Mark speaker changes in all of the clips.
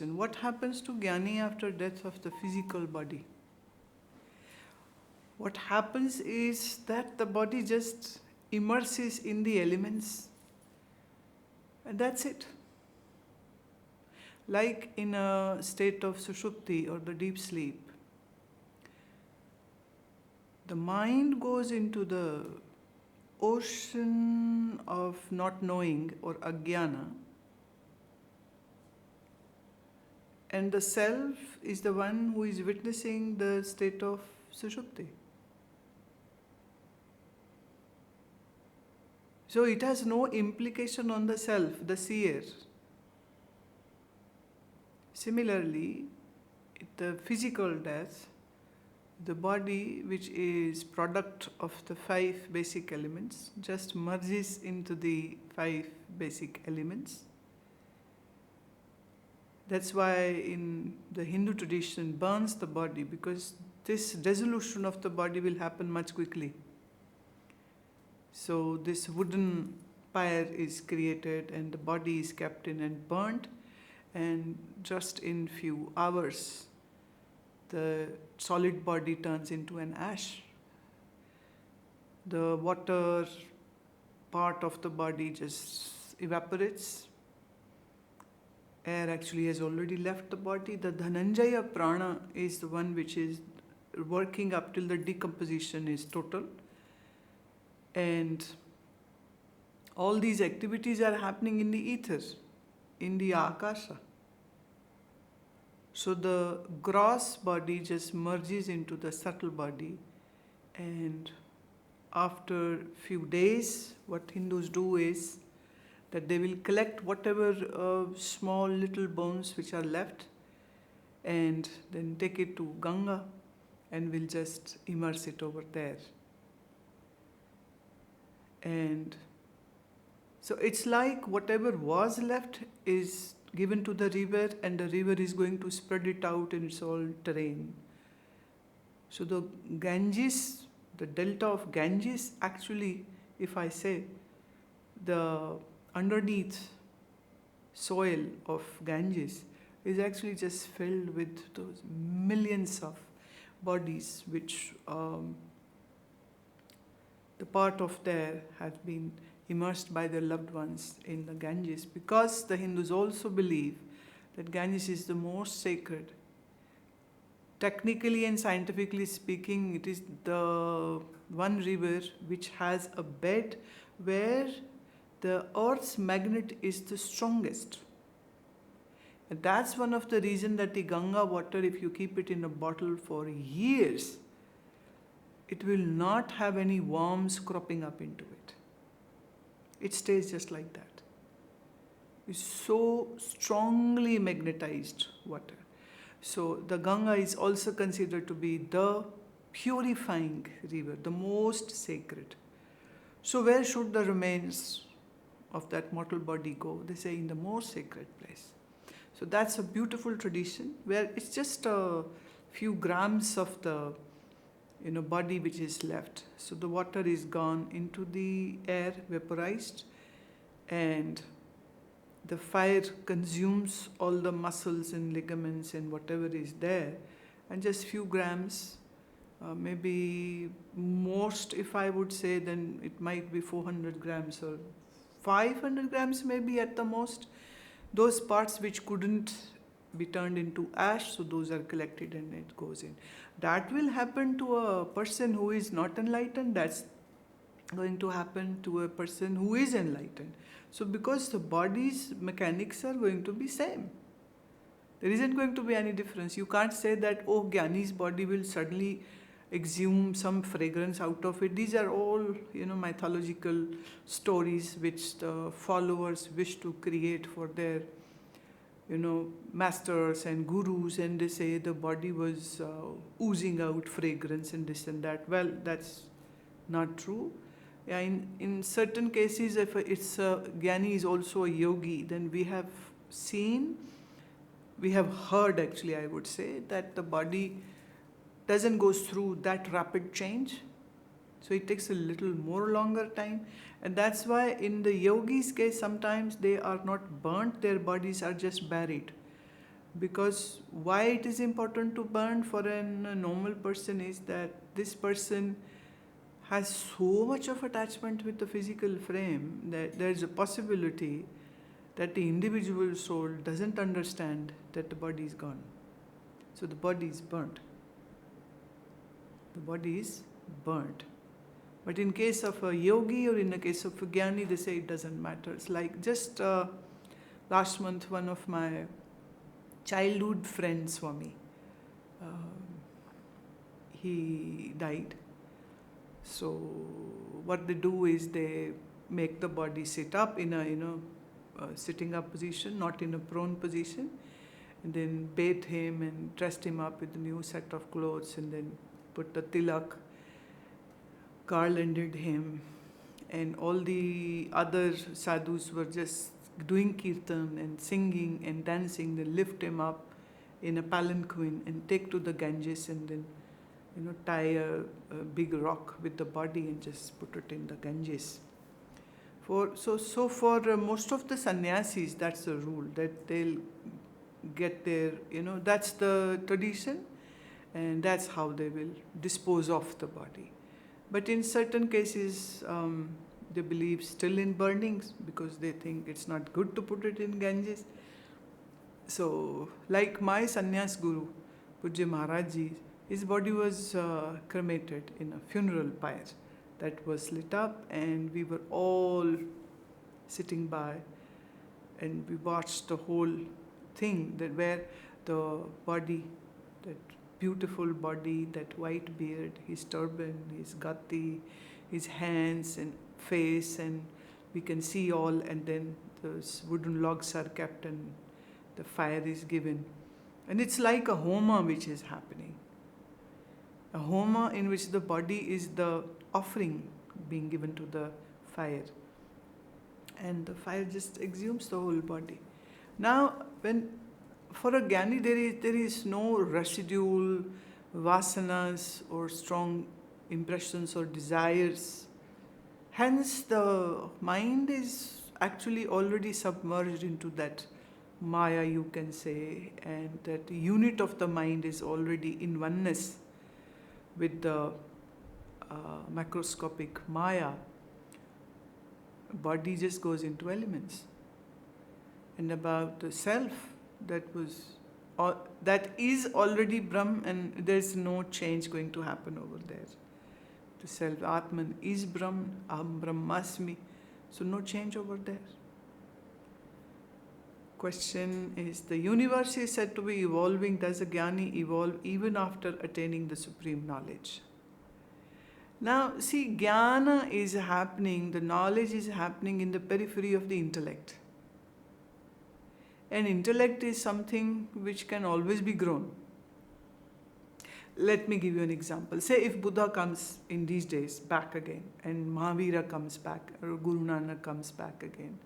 Speaker 1: What happens to Gyani after death of the physical body? What happens is that the body just immerses in the elements, and that's it. Like in a state of sushupti or the deep sleep, the mind goes into the ocean of not knowing or ajnana, and the self is the one who is witnessing the state of sushupti. So it has no implication on the self, the seer. Similarly, the physical death, the body, which is product of the 5 basic elements, just merges into the 5 basic elements. That's why in the Hindu tradition burns the body, because this dissolution of the body will happen much quickly. So this wooden pyre is created and the body is kept in and burnt, and just in few hours the solid body turns into an ash. The water part of the body just evaporates. Air actually has already left the body. The Dhananjaya prana is the one which is working up till the decomposition is total. And all these activities are happening in the ether, in the akasha. So the gross body just merges into the subtle body, and after few days, what Hindus do is that they will collect whatever small little bones which are left and then take it to Ganga and will just immerse it over there. And so it's like whatever was left is given to the river, and the river is going to spread it out in its all terrain. So the Ganges, the delta of Ganges, actually, if I say, the underneath soil of Ganges is actually just filled with those millions of bodies which the part of there has been immersed by their loved ones in the Ganges, because the Hindus also believe that Ganges is the most sacred. Technically and scientifically speaking, it is the one river which has a bed where the earth's magnet is the strongest. And that's one of the reasons that the Ganga water, if you keep it in a bottle for years, it will not have any worms cropping up into it. It stays just like that. It's so strongly magnetized water. So the Ganga is also considered to be the purifying river, the most sacred. So where should the remains of that mortal body go? They say in the most sacred place. So that's a beautiful tradition where it's just a few grams of the body which is left. So the water is gone into the air, vaporized, and the fire consumes all the muscles and ligaments and whatever is there, and just few grams, maybe most, if I would say, then it might be 400 grams or 500 grams maybe at the most. Those parts which couldn't be turned into ash, so those are collected and it goes in. That will happen to a person who is not enlightened. That's going to happen to a person who is enlightened. So because the body's mechanics are going to be same, there isn't going to be any difference. You can't say that, oh, Gyani's body will suddenly exhume some fragrance out of it. These are all, mythological stories which the followers wish to create for their masters and gurus, and they say the body was oozing out fragrance and this and that. Well, that's not true. Yeah, in certain cases, if it's Gyani is also a yogi, then we have heard actually, I would say, that the body doesn't go through that rapid change. So it takes a little more longer time. And that's why in the yogis' case, sometimes they are not burnt, their bodies are just buried. Because why it is important to burn for a normal person is that this person has so much of attachment with the physical frame that there is a possibility that the individual soul doesn't understand that the body is gone. So the body is burnt. The body is burnt. But in case of a yogi or in the case of a Gyani, they say it doesn't matter. It's like just last month, one of my childhood friends, Swami, he died. So what they do is they make the body sit up in a sitting up position, not in a prone position, and then bathe him and dressed him up with a new set of clothes, and then put the tilak, garlanded him, and all the other sadhus were just doing kirtan and singing and dancing. They lift him up in a palanquin and take to the Ganges, and then tie a big rock with the body and just put it in the Ganges. For most of the sannyasis, that's the rule, that they'll get their, that's the tradition, and that's how they will dispose of the body. But in certain cases, they believe still in burnings because they think it's not good to put it in Ganges. So, like my sannyas guru, Pujya Maharaj Ji, his body was cremated in a funeral pyre that was lit up, and we were all sitting by, and we watched the whole thing, that where the body, that beautiful body, that white beard, his turban, his gati, his hands and face, and we can see all, and then those wooden logs are kept and the fire is given. And it's like a homa which is happening. A homa in which the body is the offering being given to the fire. And the fire just exhumes the whole body. Now, for a Gyani, there is no residual vasanas or strong impressions or desires. Hence, the mind is actually already submerged into that Maya, you can say, and that unit of the mind is already in oneness with the macroscopic Maya. Body just goes into elements. And about the self, that is already Brahm, and there's no change going to happen over there. The self, Atman, is Brahm, Aham Brahmasmi, so no change over there. Question is, the universe is said to be evolving. Does a Gyani evolve even after attaining the supreme knowledge? Now, see, Jnana is happening, the knowledge is happening in the periphery of the intellect. And intellect is something which can always be grown. Let me give you an example. Say if Buddha comes in these days back again, and Mahavira comes back, or Guru Nanak comes back again.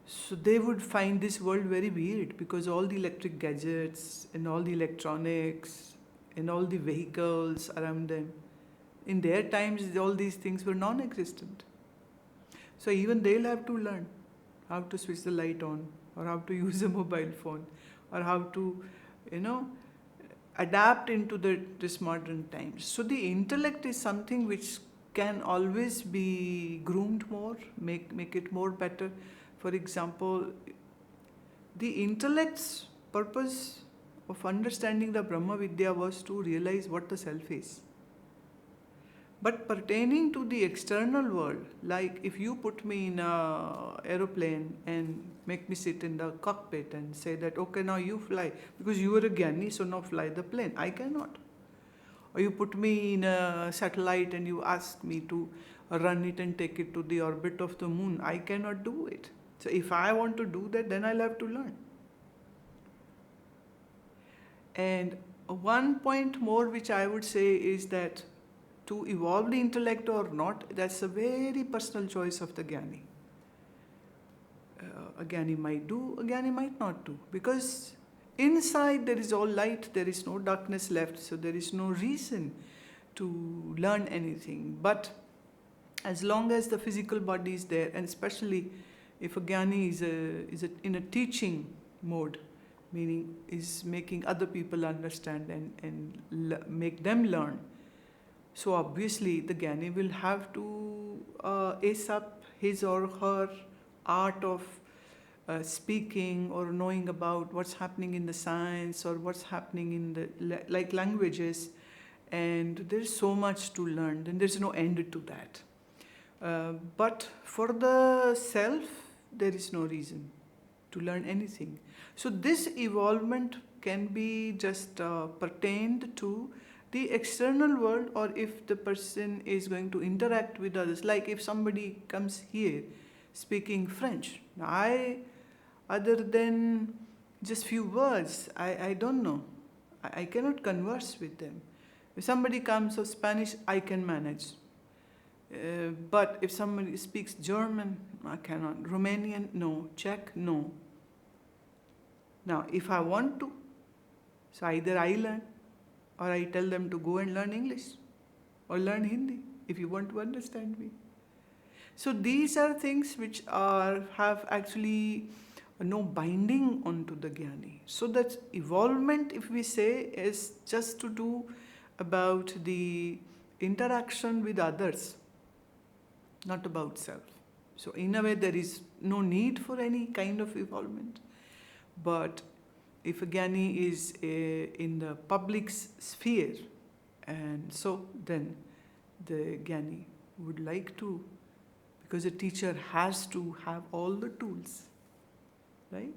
Speaker 1: So they would find this world very weird, because all the electric gadgets and all the electronics and all the vehicles around them, in their times all these things were non-existent. So even they'll have to learn how to switch the light on, or how to use a mobile phone, or how to, adapt into this modern times. So the intellect is something which can always be groomed more, make it more better. For example, the intellect's purpose of understanding the Brahma Vidya was to realize what the self is. But pertaining to the external world, like if you put me in an aeroplane and make me sit in the cockpit and say that, okay, now you fly, because you are a Gyani, so now fly the plane. I cannot. Or you put me in a satellite and you ask me to run it and take it to the orbit of the moon. I cannot do it. So if I want to do that, then I'll have to learn. And one point more which I would say is that to evolve the intellect or not, that's a very personal choice of the Gyani. A Gyani might do, a Gyani might not do. Because inside there is all light, there is no darkness left, so there is no reason to learn anything. But as long as the physical body is there, and especially if a Gyani is in a teaching mode, meaning is making other people understand and make them learn. So obviously the Gyani will have to ace up his or her art of speaking or knowing about what's happening in the science or what's happening in the like languages, and there's so much to learn, then there's no end to that. But for the self, there is no reason to learn anything. So this evolvement can be just pertained to the external world, or if the person is going to interact with others. Like if somebody comes here speaking French, other than just few words, I don't know. I cannot converse with them. If somebody comes of Spanish, I can manage. But if somebody speaks German, I cannot. Romanian, no. Czech, no. Now, if I want to, so either I learn or I tell them to go and learn English or learn Hindi if you want to understand me. So these are things which have actually no binding onto the Gyani. So that evolvement, if we say, is just to do about the interaction with others, not about self. So in a way there is no need for any kind of evolvement. But if a Gyani is in the public sphere, and so then the Gyani would like to, because a teacher has to have all the tools, right?